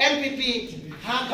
MPP ham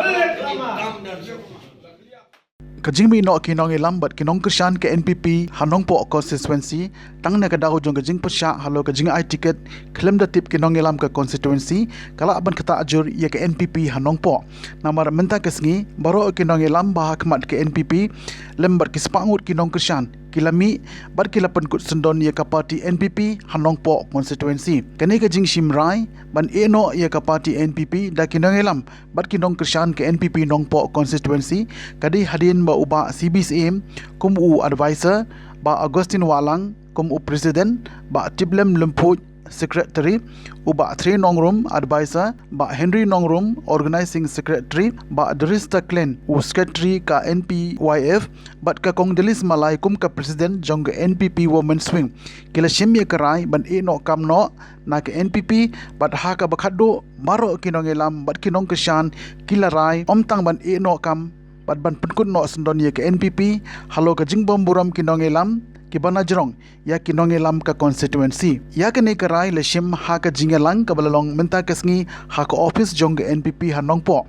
Kajing mi no kinong ilam bat kinong Krishan ke NPP hanong po constituency tang na kadaw jong kajing persya halo kajing ai ticket klaim da tip kinong ilam ke constituency kala aban kata ajur ya ke NPP hanong po namar menta kesngi baro kinong ilam bah khmat ke NPP lembat kispangut kinong Krishan kilami bat kilapan kut sendon ya ka parti NPP hanong po constituency kani kajing simrai ban eno ya ka parti NPP da kinong ilam bat kinong Krishan ke NPP nong po constituency kadi hadin ba uba CBCM kum u advisor ba Agustin Walang kum u president ba Tiblem Lemput secretary uba 3 nongrum advisor ba Henry nongrum organizing secretary ba Derista Klen u secretary ka NPYF bat ka Kongdelis Malay kum ka president jong ka NPP women swing kila shimye karai ban eno kamno na ka NPP bat ha ka bakhado maro kinong elam bat kinong Krishan kila rai omtang ban eno kam bat ban penkut no sendon ye ke NPP halo ka jingbom buram kinong elam ki bana jerong ya kinong elam ka constituency ya ke ne karai le shim ha ka jingelang ka balalong menta kesngi ha ka office jong ke NPP hanong po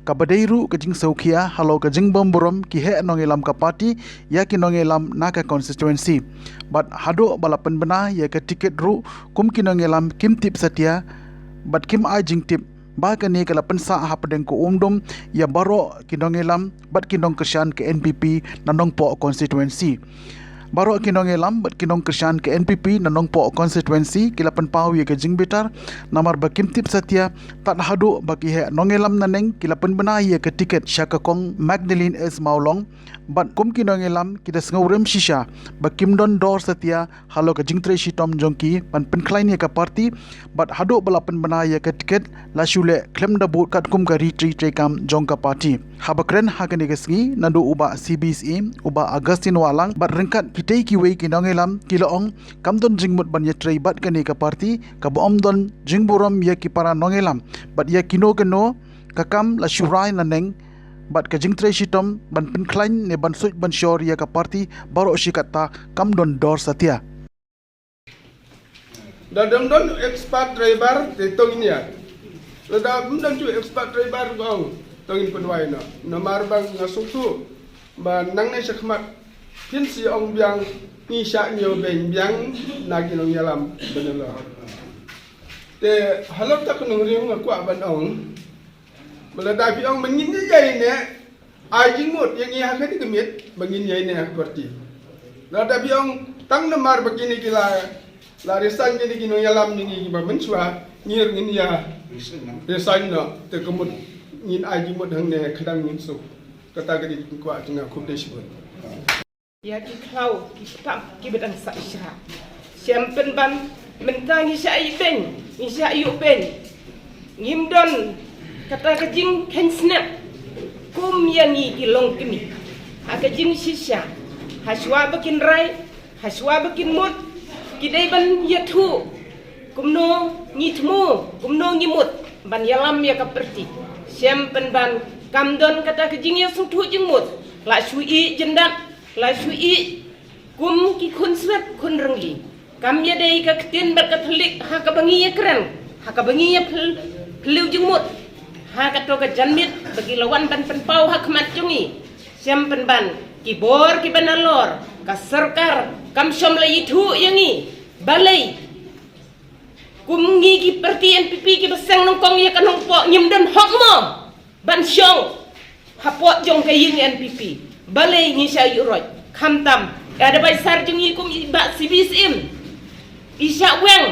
ka badairu ka jing saukhia halo ka jingbom buram ki he nong elam ka party ya kinong elam na ka constituency bat hado balapan bena ya ka ticket ru kum kinong elam kim tip satia bat kim ai jing tip ba ka ne kala pensa ha pedeng ko umdum ya baro kinong elam bat kinong Krishan ke NPP nanong po constituency baro kinong elam bat kinong Krishan ke NPP nanong po constituency kilapan pau ye ke jingbetar namar bakim tip satia tat hadu baki he nong elam naneng kilapan bena ye ke tiket syaka kong Magdalene S Maulong bat kum kinong elam kita sengurem shisha bakim don dor satia halo ke jingtre shitom jongki pan penklain ye ke party bat hadu balapan bena ye ke tiket la shule klem da but kat kum ka retreat kam jong ka party habakren hakani kesngi nandu uba CBC uba Agustin Walang bat rengkat kitei kiwei kinong elam kiloong kamdon jingmut ban ye trei bat kani ka party ka bom don jingburam ye ki para nong elam bat ye kino kakam la shurai naneng bat ka jingtre shitom ban penklain ne ban suit ban shor ye ka party baro shikata kamdon dor satia dadam don expat driver te tongnya dadam don tu expat driver gong tongin penwai na nomar bang ngasuk tu ban nang ne sakmat pin si ong biang ni sha nyo beng biang na kinong yalam benela te halok tak nong riung aku ban ong belada pi ong mengin ye ne ai jingmut yang ia ka dikemit bangin ye ne parti belada pi ong tang nomar begini kila larisan jadi kinong yalam ni ba menswa ngir ngin ya resign no te kemut ngin ai jingmut hang ne khadang ngin su kata ka di kwa tinga kubdeshbun ya ki kau ki tam ki bedang sa isra siampen ban mentang isya iben isya yuben ngimdon kata kajing ken snap kum yangi ki long kimi akajing shisha haswa bakin rai haswa bakin mut kidai ban yathu kumno ngitmu kumno ngimut ban yalam ya kaperti siampen ban kamdon kata kajing ya suthu jingmut la shui jendat la shui kum ki kun swet kun rengli kam ya dei ka ketin bar ka thlik ha ka bangi ya keren ha ka bangi ya phliu jingmut ha ka to ka janmit bagi lawan ban penpau ha khmat jungi siam penban ki bor ki banalor ka sarkar kam som la yithu yangi balai kum ngi ki parti NPP ki basang nong kong ya kanong po nyimdan hokmo ban syong ha po jong ka ying NPP balai ni sya yuroj khamtam ada bai sar jungi kum ba CBCM isya weng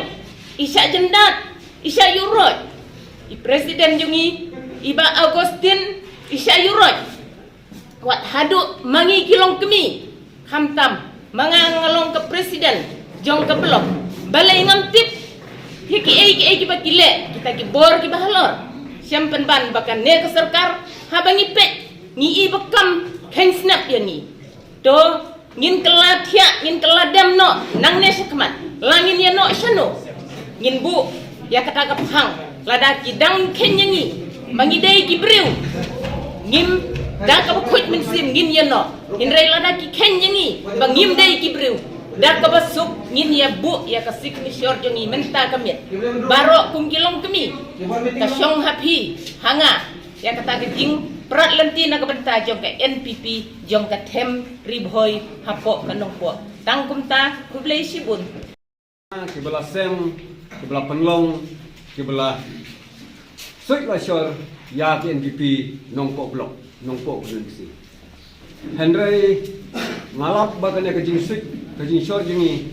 isya jendat isya yuroj i presiden jungi iba Agustin isya yuroj wat hadu mangi kilong kemi khamtam mangangalong ke presiden jong ke blok balai ngamtip ki ba kile kita ki bor ki bahalor siampen ban bakan ne ke sarkar habangi pek ngi ibakam ken snap ya ni to ngin kelathia ngin keladam no nang ne sakmat langin ya no shano ngin bu ya kata ka phang lada ki dang ken yangi mangi dei ki briu ngim da ka khut min sim ngin ya no in rai lada ki ken yangi bangim dei ki briu dak kabasuk ngin ya bu ya ka signature jongi menta kamit baro kum kilong kami ka syong happy hanga ya kata gejing prat lenti na kabenta jong ka NPP jong ka them ribhoy hapo kanong po tangkum ta kublay sibun kibala sem kibala penlong kibala suit la shor ya NPP nongpo blok nongpo konstitusi Henry ngalap bagane kajing suit kajing shor jingi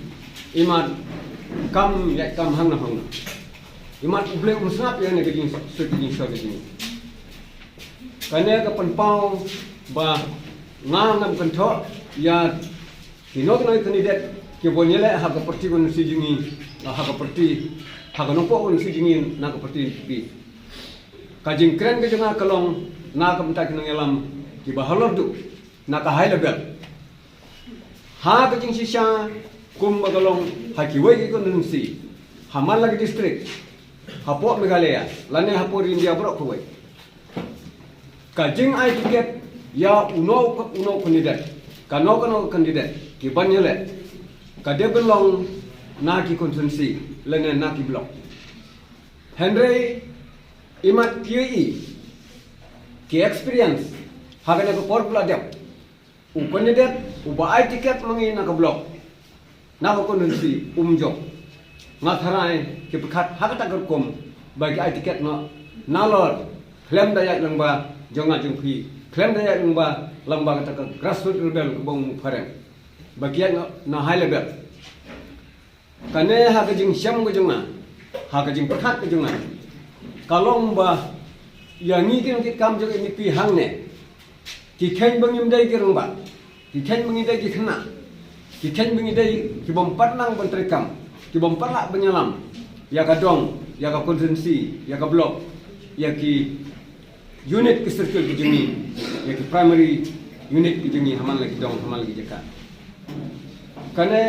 imat kam ya kam hang na imat uble umsnap ya ne kajing suit kajing shor jingi kane ka penpau ba ngam kanto ya kinok noi kandidat ke bonyele ha ka parti kon si jingi ha ka parti ha ka nongpo kon si jingi na ka parti NPP kajing kren ke janga kalong na ka mta kinong elam ki bahalor du na ka high level ha kajing sisya kum bagalong ha ki wei ki kon si hamal lagi district hapo Meghalaya lane hapo India brok ko wei kajing ai tiket ya uno kandidat kano kandidat ki banyele ka de belong na ki konsensi lane na ki blok Henry imat QE ki experience hagana ko porpula dep u kandidat u ba ai tiket mangi na ka blok na ko konsensi umjo ngatharai ki pekat hagata kom bagi ai tiket no nalor klaim daya lengba jonga jungpi klaim daya lengba kata ka grassroots rebel ko bong fareng bagian na high level kane ha ka jing syam ko jonga ha ka jing pekat ko jonga kalong ba yang ngikin ki kam jog ini pihang ne ki ken bangim dai ki rongba ki ken bangi dai ki khna ki ken bangi dai ki bom patnang pentrekam ki bom palak benyalam ya ka dong ya ka konsensi ya ka blok ya ki unit ki circle ki jemi ya ki primary unit ki jemi hamal lagi dong hamal lagi jaka kane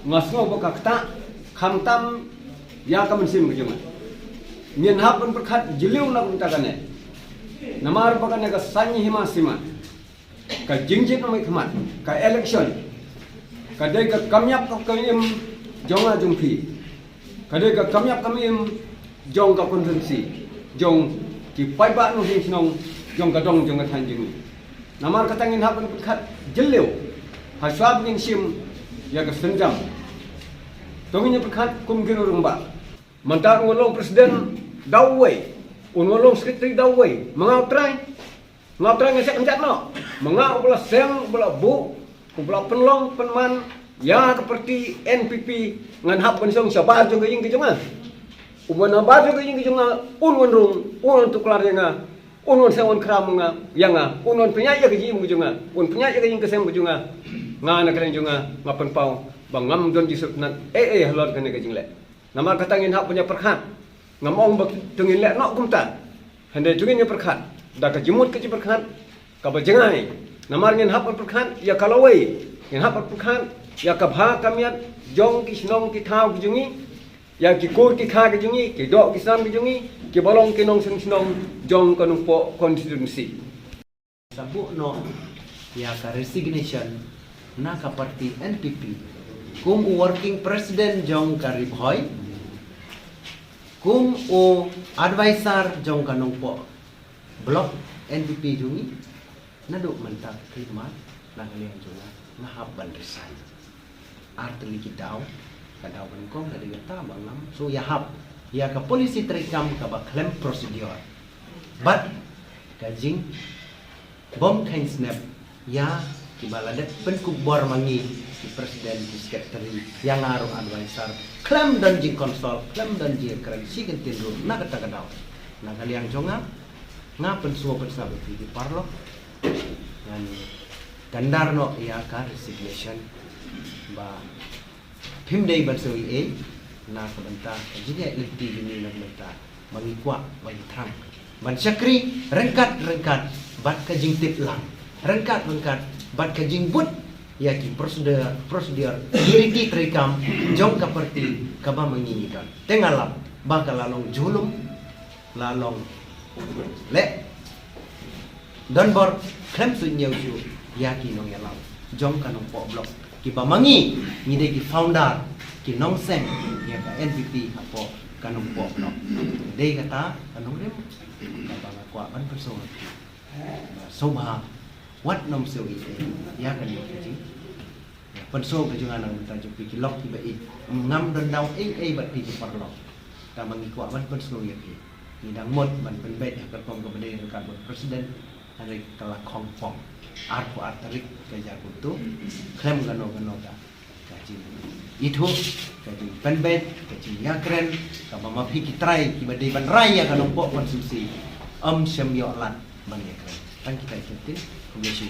ngasno ba ka khamtam ya ka mensim ki jema nyen hapun perkhat jiliu na kunta kane namar pakane ka sanyi hima sima ka jingjit na mai khmat ka election ka dei ka kamyap ka kamim jonga jungpi ka dei ka kamyap kamim jong ka konsensi jong ki pai ba no hin sinong jong ka dong jong ka than jing namar ka tangin hapun perkhat jiliu ha swab ning sim ya ka senjam tonginya perkhat kum ginu rumba mantar ngolong presiden dawai ngolong sekretari dawai mengau trai ngesek encat no mengau bela seng bela bu bela penlong penman ya seperti NPP ngan hap pensong sabar juga yang kejonga umana bar juga yang kejonga unwan rung unwan tuklar yang unwan sewon kram nga yang unwan penyaya ke jim kejonga un penyaya ke yang kesem kejonga ngana kalen jonga ngapen pau bangam don jisuk nan halor kene ke jingle namar katangin hak punya perkhat ngamong bak tungin lek nok kumta hande tungin nya perkhat da ka jimut ke perkhat ka bajengai namar ngin hak perkhat ya kalawai ngin hak perkhat ya ka bha kamiat jong ki snong ki thau ki jungi ya ki kur ki kha ki jungi ki dok ki sam ki jungi ki bolong ki nong snong jong ka nung po konstitusi Sabu no ya ka resignation na ka parti NPP kung working president jong ka ribhoy kung o advisor jong kanong po blok NPP jungi naduk mentak khidmat na kalian junga mahabban resign artli kitaw kadaw ban kong dari kata bangam so yahap ya ka polisi trikam ka ba claim procedure but kajing bom kain snap ya kibaladet penkubor mangi di presiden di sekretari yang ngaruh advisor klaim dan jing konsol klaim dan jing keren si kentin ru na kata kadaw na kaliang jonga ngapen suwa bersabat di parlo dan gandar no ya ka resignation ba pimdei bansawi e na kabanta jadi ilti ini na kabanta mangikwa mangitram ban syakri rengkat bat ka jing tip lang rengkat bat ka jing but ya ki prosedur diriki trikam jong kaperti kaba mengingikan tengalap bakal lalong julum lalong le don bor klem su nyau ju ya ki nong yalam jong kanong po blok ki bamangi ni de ki founder ki nong seng ya ka NPP apo kanong po no de kata kanong rem ka banga kwa ban perso sobha wat nom seo i ya kan ni ji perso ka jungan nang ta jupi ki lok ki ba i ngam don dau ai bat ti ki parlo ta mangi kwa ban perso ya ki ni dang mot man pen bet ka kom ka bade ka bot presiden hari kala kong pong art ko art tarik ka ja kutu klem gano ta ka ji itu ka ji pen bet ka ji ya kren ka mama pi ki trai ki bade ban raya ka nompo konsumsi syam yo lan ban ya kren tan kita ikutin kongsi